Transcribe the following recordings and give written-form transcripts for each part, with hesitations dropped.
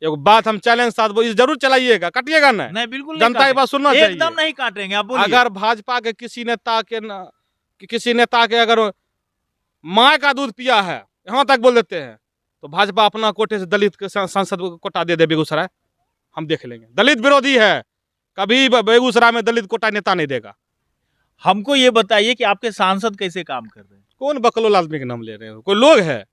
एक बात हम चैलेंज साथ वो जरूर चलाइएगा, काटिएगा ना। नहीं बिल्कुल जनता की बात सुनना चाहिए, एकदम नहीं काटेंगे, आप बोलिए। अगर भाजपा के किसी नेता के अगर माँ का दूध पिया है, यहाँ तक बोल देते हैं, तो भाजपा अपना कोटे से दलित के सांसद को कोटा दे बेगूसराय, हम देख लेंगे। दलित विरोधी है, कभी बेगूसराय में दलित कोटा नेता नहीं देगा। हमको ये बताइए कि आपके सांसद कैसे काम कर रहे हैं? कौन बकलोल आदमी के नाम ले रहे हो? कोई लोग है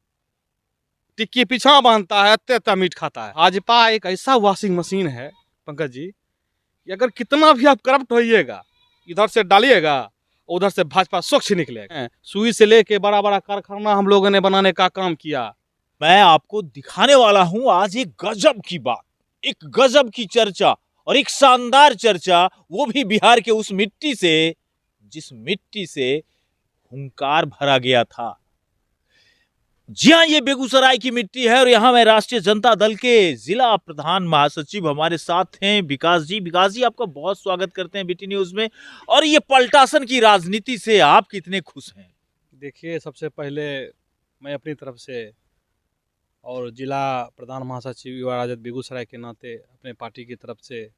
टिक्की पीछा बांधता है, अत्ते मीट खाता है। भाजपा एक ऐसा वॉशिंग मशीन है पंकज जी, कि अगर कितना भी आप करप्ट होइएगा, इधर से डालिएगा उधर से भाजपा स्वच्छ निकलेगा। सुई से लेके बड़ा बड़ा कारखाना हम लोगों ने बनाने का काम किया। मैं आपको दिखाने वाला हूं आज एक गजब की बात, एक गजब की चर्चा, और एक शानदार चर्चा, वो भी बिहार के उस मिट्टी से जिस मिट्टी से हुंकार भरा गया था। जी हाँ, ये बेगूसराय की मिट्टी है, और यहां में राष्ट्रीय जनता दल के जिला प्रधान महासचिव हमारे साथ हैं विकास जी। विकास जी, आपका बहुत स्वागत करते हैं बीटी न्यूज में। और ये पलटासन की राजनीति से आप कितने खुश हैं? देखिए, सबसे पहले मैं अपनी तरफ से और जिला प्रधान महासचिव युवा राजद बेगूसराय के नाते अपने पार्टी की तरफ से,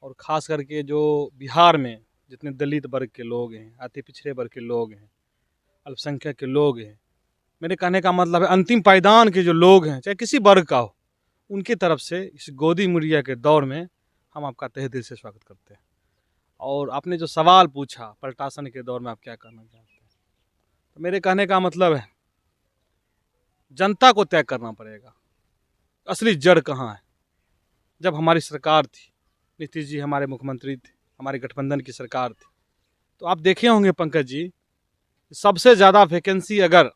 और ख़ास करके जो बिहार में जितने दलित वर्ग के लोग हैं, अति पिछड़े वर्ग के लोग हैं, अल्पसंख्यक के लोग हैं, मेरे कहने का मतलब है अंतिम पायदान के जो लोग हैं, चाहे किसी वर्ग का हो, उनकी तरफ से इस गोदी मीडिया के दौर में हम आपका तहे दिल से स्वागत करते हैं। और आपने जो सवाल पूछा पलटासन के दौर में आप क्या करना चाहते हैं, तो मेरे कहने का मतलब है जनता को तय करना पड़ेगा असली जड़ कहाँ है। जब हमारी सरकार थी, नीतीश जी हमारे मुख्यमंत्री थे, हमारी गठबंधन की सरकार थी, तो आप देखे होंगे पंकज जी, सबसे ज़्यादा वैकेंसी अगर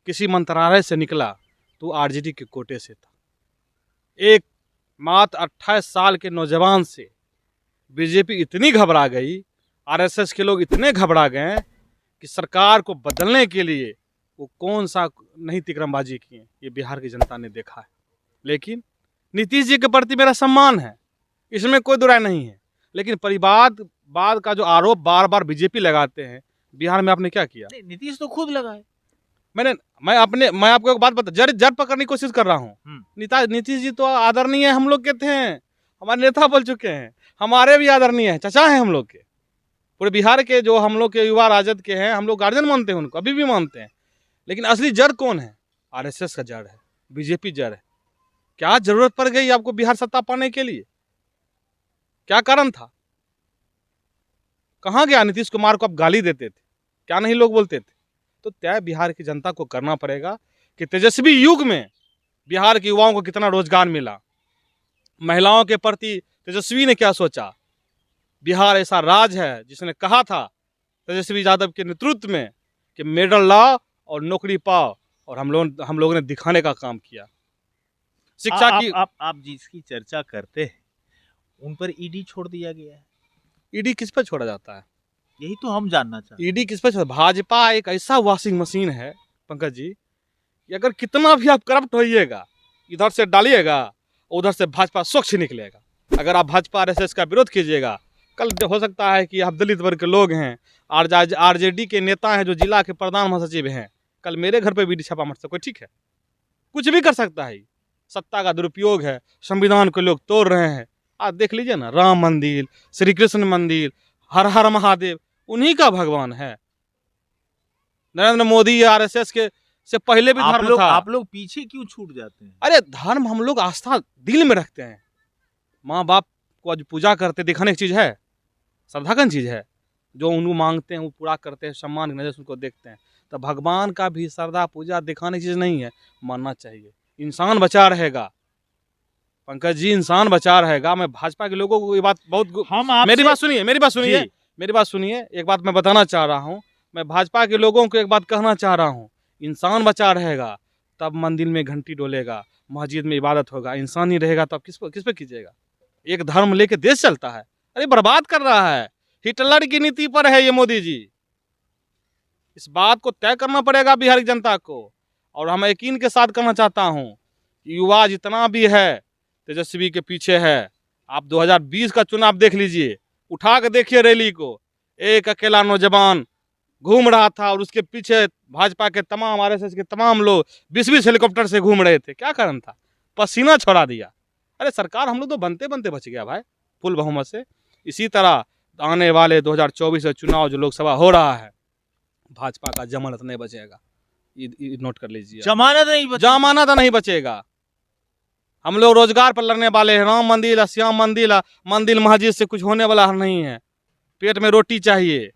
किसी मंत्रालय से निकला तो आरजेडी के कोटे से था। एक मात्र 28 साल के नौजवान से बीजेपी इतनी घबरा गई, आरएसएस के लोग इतने घबरा गए कि सरकार को बदलने के लिए वो कौन सा नहीं तिकरमबाजी किए, ये बिहार की जनता ने देखा है। लेकिन नीतीश जी के प्रति मेरा सम्मान है, इसमें कोई दुराय नहीं है, लेकिन परिवाद का जो आरोप बार बार बीजेपी लगाते हैं, बिहार में आपने क्या किया? नीतीश तो खुद लगाए। मैं आपको एक बात बता, जड़ पकड़ने की कोशिश कर रहा हूँ। नीतीश जी तो आदरणीय हम लोग के थे, हमारे नेता बोल चुके हैं, हमारे भी आदरणीय हैं, चचा हैं हम लोग के, पूरे बिहार के जो हम लोग के युवा राजद के हैं, हम लोग गार्जियन मानते हैं उनको, अभी भी मानते हैं। लेकिन असली जड़ कौन है? आरएसएस का जड़ है, बीजेपी जड़ है। क्या जरूरत पड़ गई आपको बिहार सत्ता पाने के लिए? क्या कारण था? कहाँ गया नीतीश कुमार को आप गाली देते थे, क्या नहीं लोग बोलते थे? तो तय बिहार की जनता को करना पड़ेगा कि तेजस्वी युग में बिहार के युवाओं को कितना रोजगार मिला, महिलाओं के प्रति तेजस्वी ने क्या सोचा। बिहार ऐसा राज्य है जिसने कहा था तेजस्वी यादव के नेतृत्व में कि मेडल लाओ और नौकरी पाओ, और हम लोगों ने दिखाने का काम किया। शिक्षा की आप जिसकी चर्चा करते हैं उन पर ईडी छोड़ दिया गया है। ईडी किस पर छोड़ा जाता है? यही तो हम जानना चाहते हैं। ईडी किस पर? भाजपा एक ऐसा वॉशिंग मशीन है पंकज जी, कि अगर कितना भी आप करप्ट होइएगा, इधर से डालिएगा उधर से भाजपा स्वच्छ निकलेगा। अगर आप भाजपा आरएसएस का विरोध कीजिएगा, कल हो सकता है कि आप दलित वर्ग के लोग हैं, आरजेडी के नेता हैं जो जिला के प्रधान महासचिव हैं, कल मेरे घर पर भी छापा मार सकते, ठीक है, कुछ भी कर सकता है। सत्ता का दुरुपयोग है, संविधान को लोग तोड़ रहे हैं। आज देख लीजिए ना, राम मंदिर, श्री कृष्ण मंदिर, हर हर महादेव उन्हीं का भगवान है। नरेंद्र मोदी आरएसएस के से पहले भी धर्म था। आप लोग पीछे क्यों छूट जाते हैं? अरे धर्म हम लोग आस्था दिल में रखते हैं। माँ बाप को आज पूजा करते दिखाने की चीज है, श्रद्धा की चीज है, जो उनको मांगते हैं वो पूरा करते हैं, सम्मान की नजर से उनको देखते हैं। तो भगवान का भी श्रद्धा पूजा दिखाने की चीज नहीं है, मानना चाहिए। इंसान बचा रहेगा पंकज जी, इंसान बचा रहेगा। मैं भाजपा के लोगों को ये बात बहुत मेरी बात सुनिए, एक बात मैं बताना चाह रहा हूँ। मैं भाजपा के लोगों को एक बात कहना चाह रहा हूँ, इंसान बचा रहेगा तब मंदिर में घंटी डोलेगा, मस्जिद में इबादत होगा। इंसान नहीं रहेगा तो आप किस पे कीजिएगा? एक धर्म लेके देश चलता है, अरे बर्बाद कर रहा है। हिटलर की नीति पर है ये मोदी जी। इस बात को तय करना पड़ेगा बिहार की जनता को। और हम यकीन के साथ कहना चाहता हूँ, युवा जितना भी है तेजस्वी के पीछे है। आप 2020 का चुनाव देख लीजिए, उठा के देखिए रैली को, एक अकेला नौजवान घूम रहा था और उसके पीछे भाजपा के तमाम आरएसएस के तमाम लोग 20-20 हेलीकॉप्टर से घूम रहे थे। क्या कारण था? पसीना छोड़ा दिया। अरे सरकार हम लोग तो बनते बनते बच गया भाई फुल बहुमत से। इसी तरह आने वाले 2024 में चुनाव जो लोकसभा हो रहा है, भाजपा का जमानत नहीं बचेगा। ये नोट कर लीजिए, जमानत नहीं बची। जमानत नहीं बचेगा। हम लोग रोजगार पर लड़ने वाले हैं। राम मंदिर, श्याम मंदिर, मंदिर मस्जिद से कुछ होने वाला नहीं है। पेट में रोटी चाहिए,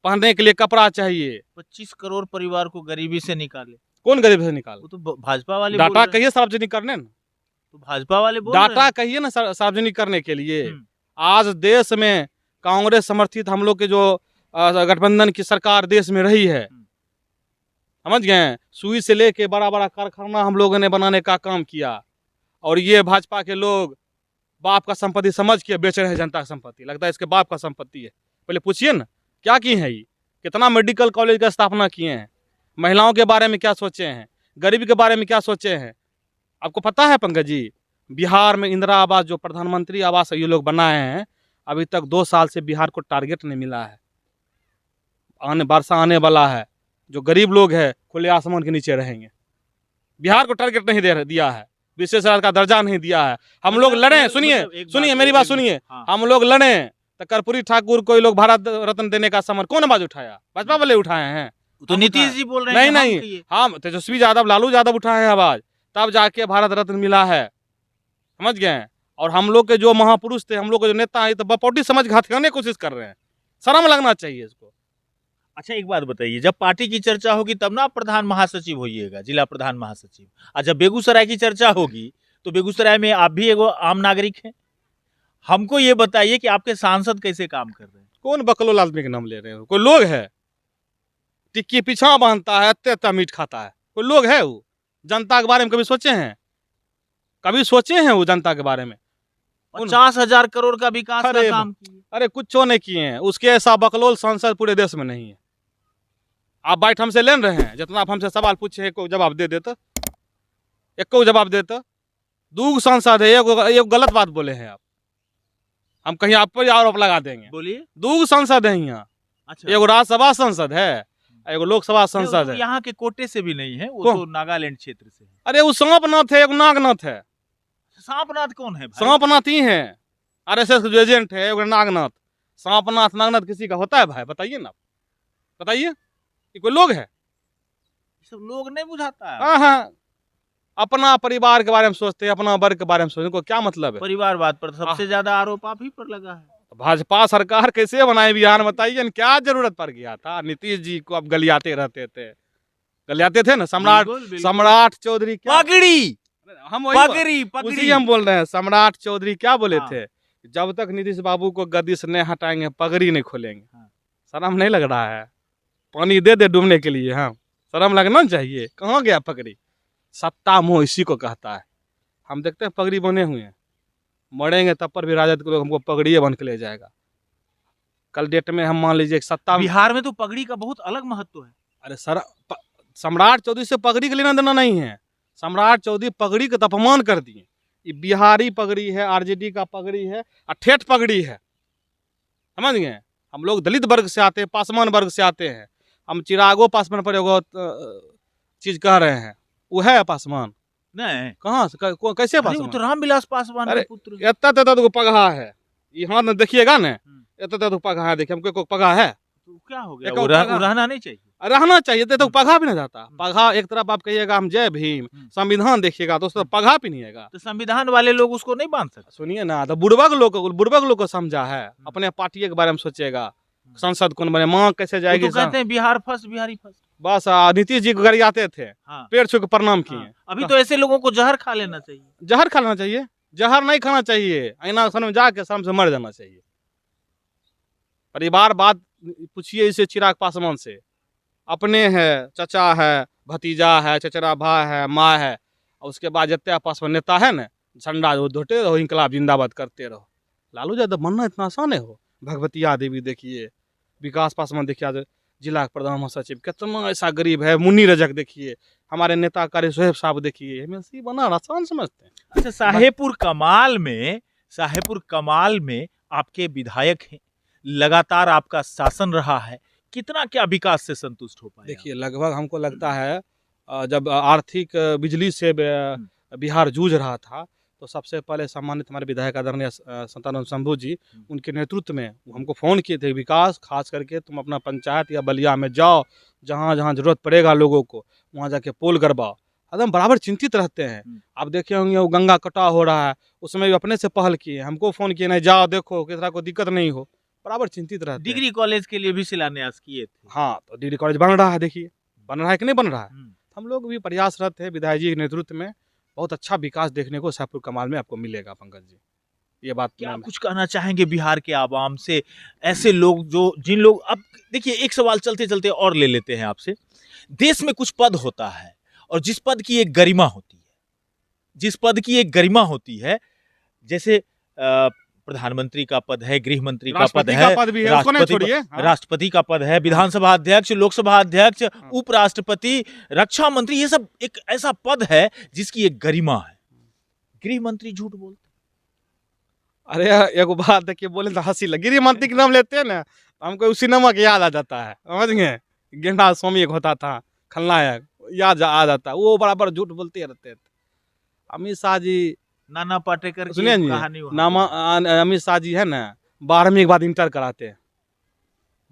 पहनने के लिए कपड़ा चाहिए। 25 करोड़ परिवार को गरीबी से निकाले। कौन गरीब से निकाले? वो तो भाजपा वाले बोल डाटा रहे हैं। कहिए सार्वजनिक करने ना, तो भाजपा वाले बोल रहे डाटा हैं। कहिए ना सार्वजनिक करने के लिए। हम्म। आज देश में कांग्रेस समर्थित हम लोग के जो गठबंधन की सरकार देश में रही है, समझ गए, सुई से लेके बड़ा बड़ा कारखाना हम लोगों ने बनाने का काम किया। और ये भाजपा के लोग बाप का संपत्ति समझ के बेच रहे हैं जनता की संपत्ति। लगता है इसके बाप का संपत्ति है। पहले पूछिए ना क्या किए हैं ये, कितना मेडिकल कॉलेज का स्थापना किए हैं, महिलाओं के बारे में क्या सोचे हैं, गरीबी के बारे में क्या सोचे हैं। आपको पता है पंकज जी, बिहार में इंदिरा आवास जो प्रधानमंत्री आवास ये लोग बनाए हैं, अभी तक 2 साल से बिहार को टारगेट नहीं मिला है। वर्षा आने वाला है, जो गरीब लोग हैं खुले आसमान के नीचे रहेंगे। बिहार को टारगेट नहीं दिया है, विशेष राज्य का दर्जा नहीं दिया है। हम लोग लड़े, सुनिए मेरी बात सुनिए, हम लोग लड़े तो कर्पूरी ठाकुर को लोग भारत रत्न देने का समर कौन आवाज उठाया? भाजपा वाले उठाए हैं। तो नीतीश जी बोल रहे हैं नहीं, हम तेजस्वी यादव, लालू यादव उठाए हैं आवाज, तब जाके भारत रत्न मिला है। समझ गए? और हम लोग के जो महापुरुष थे, हम लोग के जो नेता है, तो बपौटी समझ घातने की कोशिश कर रहे हैं। शर्म लगना चाहिए इसको। अच्छा एक बात बताइए, जब पार्टी की चर्चा होगी तब ना आप प्रधान महासचिव होइएगा, जिला प्रधान महासचिव। और जब बेगूसराय की चर्चा होगी तो बेगूसराय में आप भी एगो आम नागरिक हैं। हमको ये बताइए कि आपके सांसद कैसे काम कर रहे हैं? कौन बकलोल आदमी के नाम ले रहे हो? कोई लोग है? टिक्की पीछा बांधता है, इतना मीट खाता है, कोई लोग है? वो जनता के बारे में कभी सोचे हैं? कभी सोचे हैं वो जनता के बारे में? 50,000 करोड़ का विकास का काम किए। अरे कुछ नहीं किए हैं। उसके ऐसा बकलोल सांसद पूरे देश में नहीं है। आप बाइट हमसे ले रहे हैं, जितना आप हमसे सवाल पूछे एक जवाब दे देते, एक जवाब देते। 2 सांसद है, एक गलत बात बोले हैं आप, हम कहीं आप पर आरोप लगा देंगे। बोलिए। 2 सांसद है यहाँ। अच्छा। एक राज्यसभा सांसद है, एक लोकसभा सांसद है। यहाँ के कोटे से भी नहीं है, वो तो नागालैंड क्षेत्र से है। अरे वो सांपनाथ है, एक नागनाथ है। सांपनाथ कौन है भाई? सांपनाथ ही है, आरएसएस जो एजेंट है, एक नागनाथ। सांपनाथ नागनाथ किसी का होता है भाई? बताइए ना, बताइए। कोई लोग है? सब लोग नहीं बुझाता है। हाँ, अपना परिवार के बारे में सोचते हैं, अपना वर्ग के बारे में सोचते हैं। क्या मतलब है? परिवारवाद पर सबसे ज्यादा आरोप आप ही पर लगा है। भाजपा सरकार कैसे बनाए बिहार में? बताइए ना, क्या जरूरत पड़ गया था? नीतीश जी को अब गलियाते रहते थे, गलियाते थे ना। सम्राट चौधरी पगड़ी, हम पगड़ी उसी हम बोल रहे हैं। सम्राट चौधरी क्या बोले थे? जब तक नीतीश बाबू को गद्दी से नहीं हटाएंगे, पगड़ी नहीं खोलेंगे। शर्म नहीं लग रहा है? पानी दे दे डूबने के लिए। हाँ, शर्म लगना चाहिए। कहाँ गया पगड़ी? सत्ता मोह इसी को कहता है। हम देखते हैं पगड़ी बने हुए हैं, मरेंगे तब पर भी राजद के लोग हमको पगड़ी बन के ले जाएगा। कल डेट में हम मान लीजिए सत्ता, बिहार में तो पगड़ी का बहुत अलग महत्व है। अरे सर, सम्राट चौधरी से पगड़ी का लेना देना नहीं है। सम्राट चौधरी पगड़ी का अपमान कर दिए। ये बिहारी पगड़ी है, आरजेडी का पगड़ी है, और ठेठ पगड़ी है। समझ गए? हम लोग दलित वर्ग से आते हैं, पासवान वर्ग से आते हैं। हम चिरागो पासवान पर एगो चीज कह रहे हैं, वो है पासवान नहीं? कहाँ से कैसे पासवान? तो रामविलास पासवान के पुत्र। इतना पगहा है यहाँ न, देखिएगा ना, इतना पगहा है। देखिए हमको पगहा है तो क्या हो गया? रहना नहीं चाहिए? रहना चाहिए तो पगहा भी नहीं जाता। पगहा एक तरफ आप कहिएगा हम जय भीम, संविधान देखिएगा तो उस तरफ पगहा भी नहीं है। तो संविधान वाले लोग उसको नहीं बांध सकते? सुनिए ना, तो बुड़बक लोग को समझा है, अपने पार्टी के बारे में सोचेगा। संसद कौन बने, माँ कैसे जाएगी? तो कहते हैं बिहार फर्स्ट, बिहारी फर्स्ट। बस नीतीश जी को गरियाते थे, पेड़ छू के प्रणाम किए। अभी तो ऐसे लोगों को जहर खा लेना चाहिए। जहर खाना चाहिए? जहर नहीं खाना चाहिए, आईना में जाके शर्म से मर जाना चाहिए। परिवार बात पूछिए इसे चिराग पासवान से। अपने है, चचा है, भतीजा है, चचरा भाई है, माँ है, और उसके बाद जितने पासवान नेता है ना, झंडा धोते रहो, इंकलाब जिंदाबाद करते रहो। लालू यादव बनना इतना आसान है? हो भगवतिया देवी देखिए, विकास पासवान देखिए, जिला प्रधान महासचिव, कितना ऐसा गरीब है। मुन्नी रजक देखिए, हमारे नेता कारी सोहेब साहब देखिए, एमएलसी बना आसान समझते हैं। अच्छा, साहेबपुर कमाल में आपके विधायक हैं, लगातार आपका शासन रहा है, कितना क्या विकास से संतुष्ट हो पाए? देखिए लगभग हमको लगता है जब आर्थिक बिजली से बिहार जूझ रहा था, तो सबसे पहले सम्मानित हमारे विधायक आदरणीय संतानंद शंभू जी, उनके नेतृत्व में वो हमको फ़ोन किए थे, विकास खास करके तुम अपना पंचायत या बलिया में जाओ, जहाँ जहाँ ज़रूरत पड़ेगा लोगों को वहाँ जाके पोल करवाओ। एकदम बराबर चिंतित रहते हैं। आप देखे होंगे वो गंगा कटाव हो रहा है, उस समय भी अपने से पहल किए, हमको फ़ोन किए, नहीं जाओ देखो किसी तरह को दिक्कत नहीं हो, बराबर चिंतित रहते हैं। डिग्री कॉलेज के लिए भी शिलान्यास किए थे। हाँ, तो डिग्री कॉलेज बन रहा है, देखिए बन रहा है कि नहीं बन रहा है। हम लोग भी प्रयासरत है, विधायक जी के नेतृत्व में बहुत अच्छा विकास देखने को शाहपुर कमाल में आपको मिलेगा पंकज जी, ये बात क्या मैं कुछ कहना चाहेंगे बिहार के आवाम से, ऐसे लोग जो जिन लोग, अब देखिए एक सवाल चलते चलते और ले लेते हैं आपसे। देश में कुछ पद होता है और जिस पद की एक गरिमा होती है, जिस पद की एक गरिमा होती है, जैसे प्रधानमंत्री का पद है, गृह मंत्री का पद है, भी है, उसको नहीं छोड़िए। हाँ। राष्ट्रपति का पद है, विधानसभा अध्यक्ष, लोकसभा अध्यक्ष, उपराष्ट्रपति, रक्षा मंत्री, ये सब एक ऐसा पद है जिसकी एक गरिमा है। गृह मंत्री झूठ बोलते। अरे एगो बात देखिए, बोले तो हंसी लगी, गृह मंत्री का नाम लेते हैं ना तो हमको उसी नमक याद आ जाता है, समझ गए। गेंदा स्वामी एक होता था खलनायक, याद आ जाता है, वो बराबर झूठ बोलते रहते थे। अमित शाह जी, नाना पाटेकर की सुनिए कहानी वहाँ नामा अमित शाह जी है ना, 12वीं के बाद इंटर कराते हैं,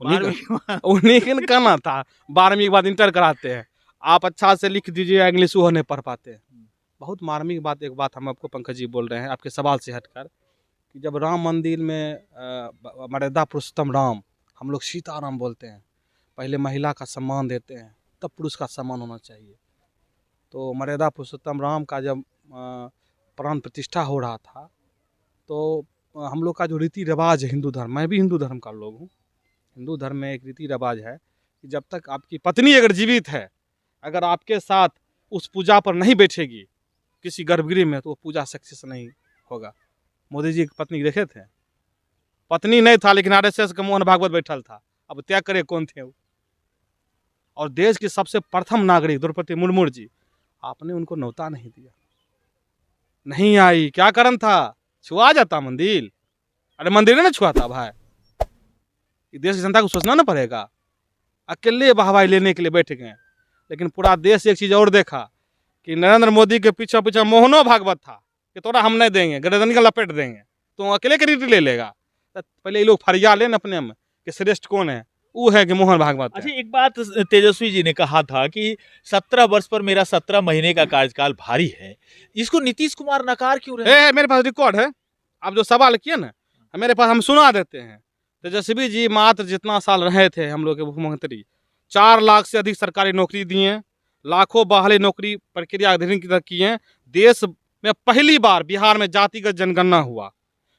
उन्हीं का कहना था 12वीं के बाद इंटर कराते हैं। आप अच्छा से लिख दीजिए, इंग्लिश वो नहीं पढ़ पाते हैं। बहुत मार्मिक बात, एक बात हम आपको पंकज जी बोल रहे हैं आपके सवाल से हटकर, कि जब राम मंदिर में मर्यादा पुरुषोत्तम राम, हम लोग सीताराम बोलते हैं, पहले महिला का सम्मान देते हैं, तब पुरुष का सम्मान होना चाहिए। तो मर्यादा पुरुषोत्तम राम का जब प्राण प्रतिष्ठा हो रहा था, तो हम लोग का जो रीति रिवाज है हिंदू धर्म, मैं भी हिंदू धर्म का लोग हूँ, हिंदू धर्म में एक रीति रिवाज है कि जब तक आपकी पत्नी अगर जीवित है, अगर आपके साथ उस पूजा पर नहीं बैठेगी किसी गर्भगृह में, तो वो पूजा सक्सेस नहीं होगा। मोदी जी की पत्नी देखे थे, पत्नी नहीं था लेकिन आरएसएस का मोहन भागवत बैठल था, अब त्याग करे कौन थे वो। और देश की सबसे प्रथम नागरिक द्रौपदी मुर्मू जी, आपने उनको न्योता नहीं दिया, नहीं आई, क्या कारण था? छुआ जाता मंदिर, अरे मंदिर ने ना छुआ था भाई, देश की जनता को सोचना ना पड़ेगा। अकेले वाहवाही लेने के लिए बैठ गए, लेकिन पूरा देश एक चीज और देखा कि नरेंद्र मोदी के पीछे पीछे मोहनो भागवत था कि तोरा हम नहीं देंगे, गर्दन का लपेट देंगे, तो अकेले क्रेडिट ले लेगा। तो पहले ये लोग फरिया लेन अपने में कि श्रेष्ठ कौन है, वो है कि मोहन भागवत है। अच्छा, एक बात तेजस्वी जी ने कहा था कि 17 वर्ष पर मेरा 17 महीने का कार्यकाल भारी है, इसको नीतीश कुमार नकार क्यों रहे हैं? मेरे पास रिकॉर्ड है, आप जो सवाल किए ना मेरे पास, हम सुना देते हैं। तेजस्वी जी मात्र जितना साल रहे थे हम लोग के मुख्यमंत्री, 4 लाख से अधिक सरकारी नौकरी दिए, लाखों बहाली नौकरी प्रक्रिया अधीन किए। देश में पहली बार बिहार में जातिगत जनगणना हुआ,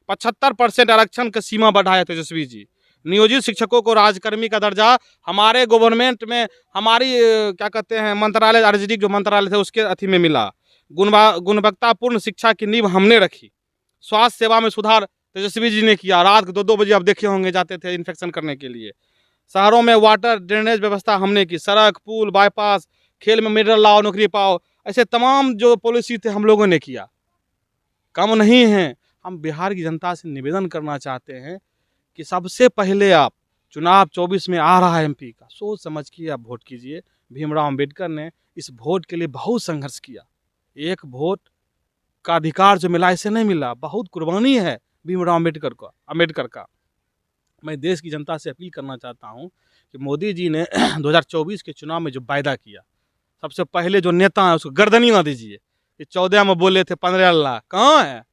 75% आरक्षण की सीमा बढ़ाया तेजस्वी जी। नियोजित शिक्षकों को राजकर्मी का दर्जा हमारे गवर्नमेंट में, हमारी क्या कहते हैं मंत्रालय, आरजेडी जो मंत्रालय थे उसके अथी में मिला। गुणवत्तापूर्ण शिक्षा की नींव हमने रखी। स्वास्थ्य सेवा में सुधार तेजस्वी जी ने किया, रात को 2-2 बजे आप देखे होंगे जाते थे इन्फेक्शन करने के लिए। शहरों में वाटर ड्रेनेज व्यवस्था हमने की, सड़क, पुल, बाईपास, खेल में मेडल लाओ नौकरी पाओ, ऐसे तमाम जो पॉलिसी थे हम लोगों ने किया। कम नहीं है, हम बिहार की जनता से निवेदन करना चाहते हैं कि सबसे पहले आप चुनाव 24 में आ रहा है एमपी का, सोच समझ के आप वोट कीजिए। भीमराव अंबेडकर ने इस वोट के लिए बहुत संघर्ष किया, एक वोट का अधिकार जो मिला इसे नहीं मिला, बहुत कुर्बानी है भीमराव अंबेडकर का। मैं देश की जनता से अपील करना चाहता हूं कि मोदी जी ने 2024 के चुनाव में जो वायदा किया, सबसे पहले जो नेता है उसको गर्दनी ना दीजिए। ये 14 में बोले थे 15 लाख, कहाँ है?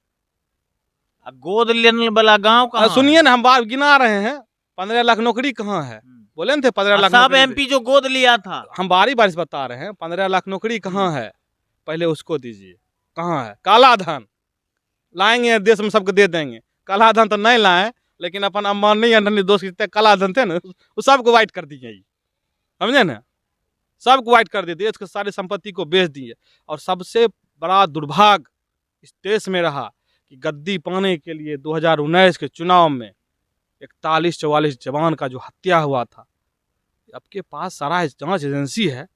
गोद लेने वाला गांव कहाँ? सुनिए ना, हम बात गिना रहे हैं, 15 लाख नौकरी कहाँ है? बोले थे 15 लाख सब एमपी जो गोद लिया था, हम बारी बारी बता रहे हैं, 15 लाख नौकरी कहाँ है, पहले उसको दीजिए। कहाँ है? काला धन लाएंगे, देश में सबको दे देंगे। काला धन तो नहीं लाए, लेकिन अपन अंबानी अंडनी दोस्त जितने काला धन थे ना, वो सबको वाइट कर दिए, समझे ना, सबको वाइट कर दिए, देश की सारी संपत्ति को बेच दिए। और सबसे बड़ा दुर्भाग्य इस देश में रहा कि गद्दी पाने के लिए 2019 के चुनाव में 41-44 जवान का जो हत्या हुआ था, आपके पास सारा जांच एजेंसी है,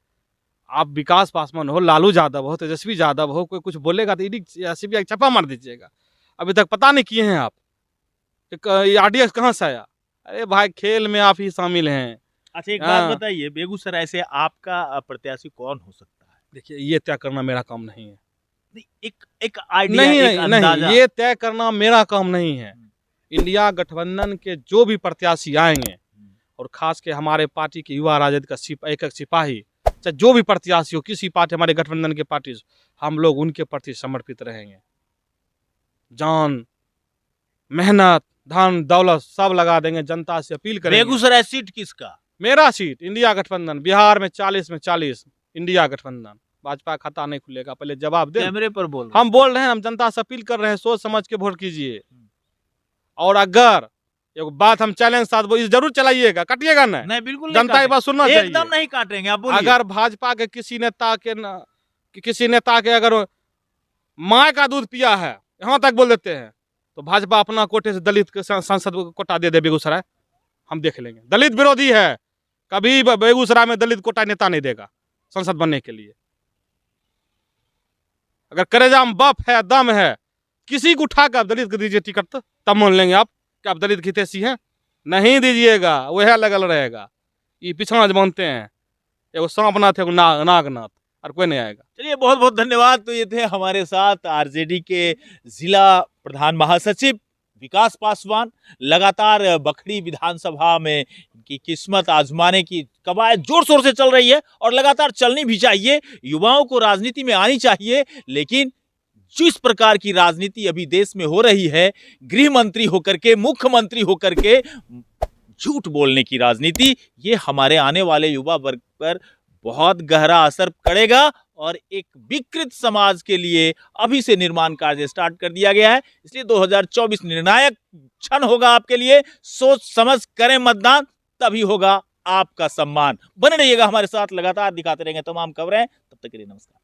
आप विकास पासवान हो, लालू यादव हो, तेजस्वी यादव हो, कोई कुछ बोलेगा तो ईडी सीबीआई छापा मार दीजिएगा। अभी तक पता नहीं किए हैं आप, आरडीएक्स कहाँ से आया? अरे भाई, खेल में आप ही शामिल हैं। अच्छा, एक बात बताइए, बेगूसराय से आपका प्रत्याशी कौन हो सकता है? देखिए, ये तय करना मेरा काम नहीं है, एक एक आइडिया, नहीं एक नहीं अंदाजा। नहीं, ये तय करना मेरा काम नहीं है। इंडिया गठबंधन के जो भी प्रत्याशी आएंगे, और खास के हमारे पार्टी के युवा राजद का एक एक सिपाही, चाहे जो भी प्रत्याशी हो, किसी पार्टी, हमारे गठबंधन के पार्टी, हम लोग उनके प्रति समर्पित रहेंगे। जान, मेहनत, धन दौलत सब लगा देंगे, जनता से अपील करेंगे। बेगूसराय सीट किसका? मेरा सीट इंडिया गठबंधन, बिहार में 40 में 40 इंडिया गठबंधन। भाजपा खाता नहीं खुलेगा, पहले जवाब दे। कैमरे पर बोल हम बोल रहे हैं, हम जनता से अपील कर रहे हैं, सोच समझ के वोट कीजिए। और अगर एक बात हम चैलेंज साथ वो जरूर चलाइएगा, काटिएगा ना। नहीं, बिल्कुल जनता की बात सुनना चाहिए, एकदम नहीं काटेंगे। आप बोलिए। अगर भाजपा के किसी नेता के अगर माँ का दूध पिया है, यहाँ तक बोल देते हैं, तो भाजपा अपना कोटे से दलित के सांसद को कोटा दे दे बेगूसराय, हम देख लेंगे। दलित विरोधी है, कभी बेगूसराय में दलित कोटा नेता नहीं देगा संसद बनने के लिए। अगर करेजा में बफ है, दम है, किसी को उठाकर आप दलित को दीजिए टिकट, तब मान लेंगे आप कि आप दलित हितैषी हैं। नहीं दीजिएगा, वह लगल रहेगा। ये पिछड़ा मानते हैं, एगो सांपनाथ है, नागनाथ, और कोई नहीं आएगा। चलिए, बहुत बहुत धन्यवाद। तो ये थे हमारे साथ आरजेडी के जिला प्रधान महासचिव विकास पासवान। लगातार बखरी विधानसभा में इनकी किस्मत आजमाने की कवायद जोर शोर से चल रही है, और लगातार चलनी भी चाहिए। युवाओं को राजनीति में आनी चाहिए, लेकिन जिस प्रकार की राजनीति अभी देश में हो रही है, गृह मंत्री होकर के, मुख्यमंत्री होकर के झूठ बोलने की राजनीति, ये हमारे आने वाले युवा वर्ग पर बहुत गहरा असर पड़ेगा, और एक विकृत समाज के लिए अभी से निर्माण कार्य स्टार्ट कर दिया गया है। इसलिए 2024 निर्णायक क्षण होगा आपके लिए। सोच समझ करें मतदान, तभी होगा आपका सम्मान। बने रहिएगा हमारे साथ, लगातार दिखाते रहेंगे तमाम खबरें। तब तक के लिए नमस्कार।